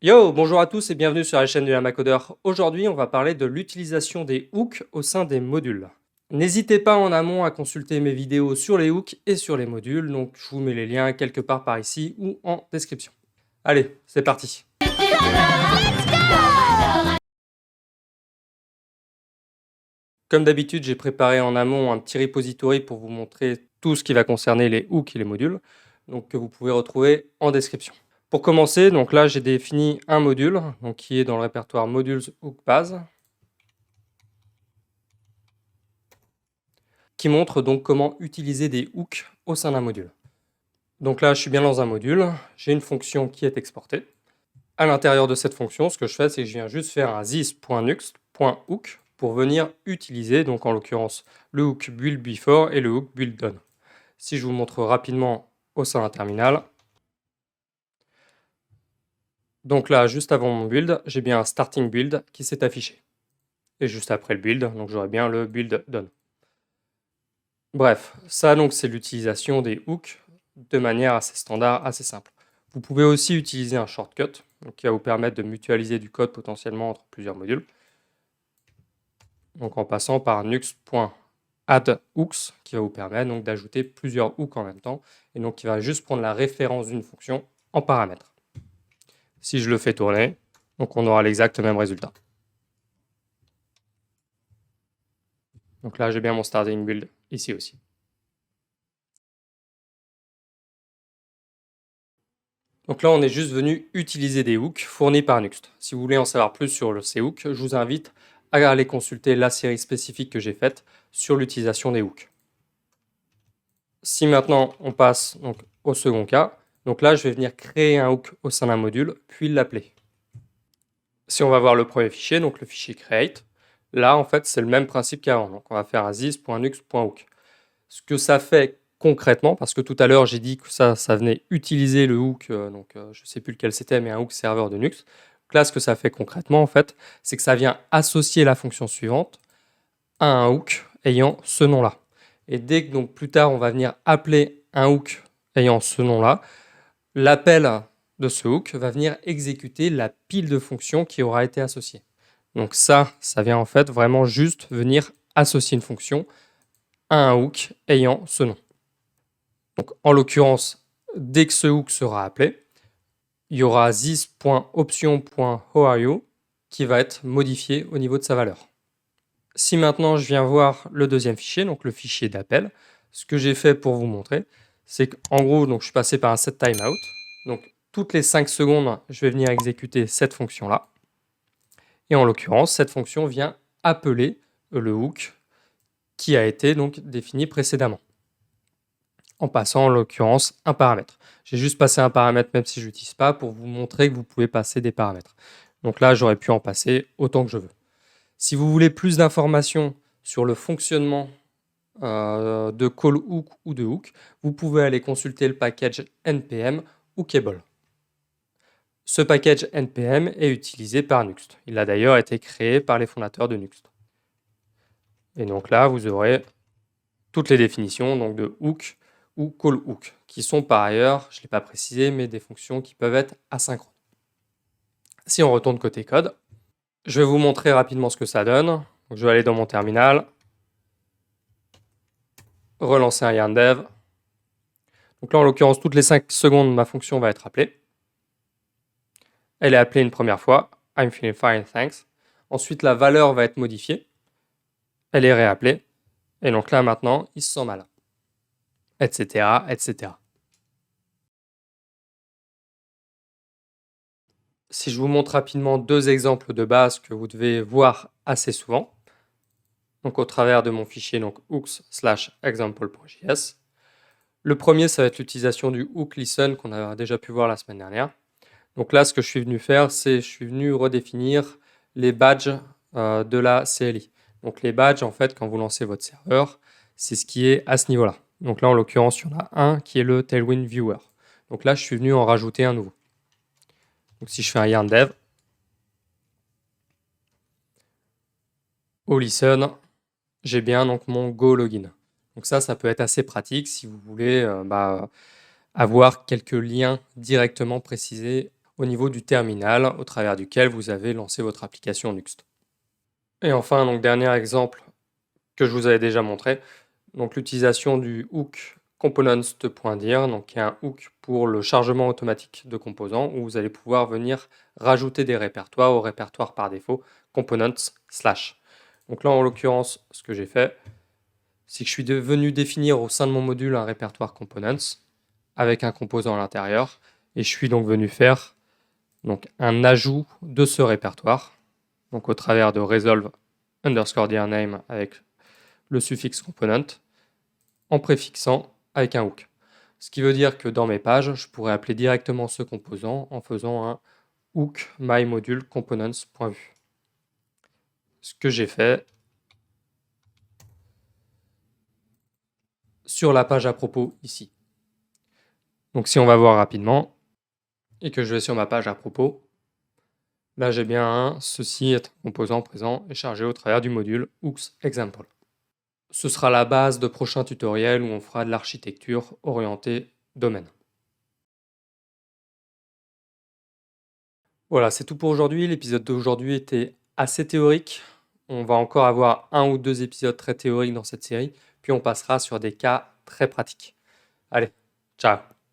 Yo, bonjour à tous et bienvenue sur la chaîne du Lamacodeur. Aujourd'hui, on va parler de l'utilisation des hooks au sein des modules. N'hésitez pas en amont à consulter mes vidéos sur les hooks et sur les modules, donc je vous mets les liens quelque part par ici ou en description. Allez, c'est parti. Comme d'habitude, j'ai préparé en amont un petit repository pour vous montrer tout ce qui va concerner les hooks et les modules, donc que vous pouvez retrouver en description. Pour commencer, donc là j'ai défini un module donc qui est dans le répertoire modules hook base, qui montre donc comment utiliser des hooks au sein d'un module. Donc là, je suis bien dans un module, j'ai une fonction qui est exportée. À l'intérieur de cette fonction, ce que je fais, c'est que je viens juste faire un this.next.hook pour venir utiliser, donc en l'occurrence, le hook build before et le hook build done. Si je vous montre rapidement au sein d'un terminal, donc là, juste avant mon build, j'ai bien un starting build qui s'est affiché. Et juste après le build, donc j'aurai bien le build done. Bref, ça donc c'est l'utilisation des hooks de manière assez standard, assez simple. Vous pouvez aussi utiliser un shortcut donc qui va vous permettre de mutualiser du code potentiellement entre plusieurs modules. Donc en passant par nux.addHooks qui va vous permettre donc d'ajouter plusieurs hooks en même temps et donc qui va juste prendre la référence d'une fonction en paramètre. Si je le fais tourner, donc on aura l'exact même résultat. Donc là j'ai bien mon starting build ici aussi. Donc là, on est juste venu utiliser des hooks fournis par Nuxt. Si vous voulez en savoir plus sur ces hooks, je vous invite à aller consulter la série spécifique que j'ai faite sur l'utilisation des hooks. Si maintenant on passe donc, au second cas, donc là je vais venir créer un hook au sein d'un module, puis l'appeler. Si on va voir le premier fichier, donc le fichier create, là en fait c'est le même principe qu'avant. Donc on va faire un this.nuxt.hook. Ce que ça fait concrètement, parce que tout à l'heure j'ai dit que ça venait utiliser le hook, je ne sais plus lequel c'était, mais un hook serveur de Nuxt. Donc là, ce que ça fait concrètement, en fait, c'est que ça vient associer la fonction suivante à un hook ayant ce nom-là. Et dès que donc, plus tard, on va venir appeler un hook ayant ce nom-là, l'appel de ce hook va venir exécuter la pile de fonctions qui aura été associée. Donc ça vient en fait vraiment juste venir associer une fonction à un hook ayant ce nom. Donc, en l'occurrence, dès que ce hook sera appelé, il y aura this.option.whoareyou qui va être modifié au niveau de sa valeur. Si maintenant je viens voir le deuxième fichier, donc le fichier d'appel, ce que j'ai fait pour vous montrer, c'est qu'en gros, donc, je suis passé par un setTimeout. Donc toutes les 5 secondes, je vais venir exécuter cette fonction-là. Et en l'occurrence, cette fonction vient appeler le hook qui a été donc défini précédemment, en passant en l'occurrence un paramètre. J'ai juste passé un paramètre même si je l'utilise pas pour vous montrer que vous pouvez passer des paramètres. Donc là, j'aurais pu en passer autant que je veux. Si vous voulez plus d'informations sur le fonctionnement de call hook ou de hook, vous pouvez aller consulter le package npm ou cable. Ce package npm est utilisé par Nuxt. Il a d'ailleurs été créé par les fondateurs de Nuxt. Et donc là, vous aurez toutes les définitions donc de hook ou call hook, qui sont par ailleurs, je ne l'ai pas précisé, mais des fonctions qui peuvent être asynchrones. Si on retourne côté code, je vais vous montrer rapidement ce que ça donne. Donc, je vais aller dans mon terminal, relancer un yarn dev. Donc là, en l'occurrence, toutes les 5 secondes, ma fonction va être appelée. Elle est appelée une première fois, I'm feeling fine, thanks. Ensuite, la valeur va être modifiée. Elle est réappelée. Et donc là, maintenant, il se sent mal. Etc., etc. Si je vous montre rapidement 2 exemples de base que vous devez voir assez souvent, donc au travers de mon fichier donc hooks/example.js. Le premier, ça va être l'utilisation du hook listen qu'on a déjà pu voir la semaine dernière. Donc là, ce que je suis venu faire, c'est je suis venu redéfinir les badges de la CLI. Donc les badges, en fait, quand vous lancez votre serveur, c'est ce qui est à ce niveau-là. Donc là, en l'occurrence, il y en a un qui est le Tailwind Viewer. Donc là, je suis venu en rajouter un nouveau. Donc si je fais un yarn dev, au listen, j'ai bien donc mon Go login. Donc ça peut être assez pratique si vous voulez avoir quelques liens directement précisés au niveau du terminal au travers duquel vous avez lancé votre application Nuxt. Et enfin, donc dernier exemple que je vous avais déjà montré, donc l'utilisation du hook components de .dir, donc qui est un hook pour le chargement automatique de composants où vous allez pouvoir venir rajouter des répertoires au répertoire par défaut components slash. Donc là, en l'occurrence, ce que j'ai fait, c'est que je suis venu définir au sein de mon module un répertoire components avec un composant à l'intérieur et je suis donc venu faire donc un ajout de ce répertoire donc au travers de resolve underscore dir name avec le suffixe component en préfixant avec un hook. Ce qui veut dire que dans mes pages, je pourrais appeler directement ce composant en faisant un hook mymodule components.vue. Ce que j'ai fait sur la page à propos ici. Donc si on va voir rapidement et que je vais sur ma page à propos, là j'ai bien un ceci est un composant présent et chargé au travers du module hooks example. Ce sera la base de prochains tutoriels où on fera de l'architecture orientée domaine. Voilà, c'est tout pour aujourd'hui. L'épisode d'aujourd'hui était assez théorique. On va encore avoir 1 ou 2 épisodes très théoriques dans cette série, puis on passera sur des cas très pratiques. Allez, ciao!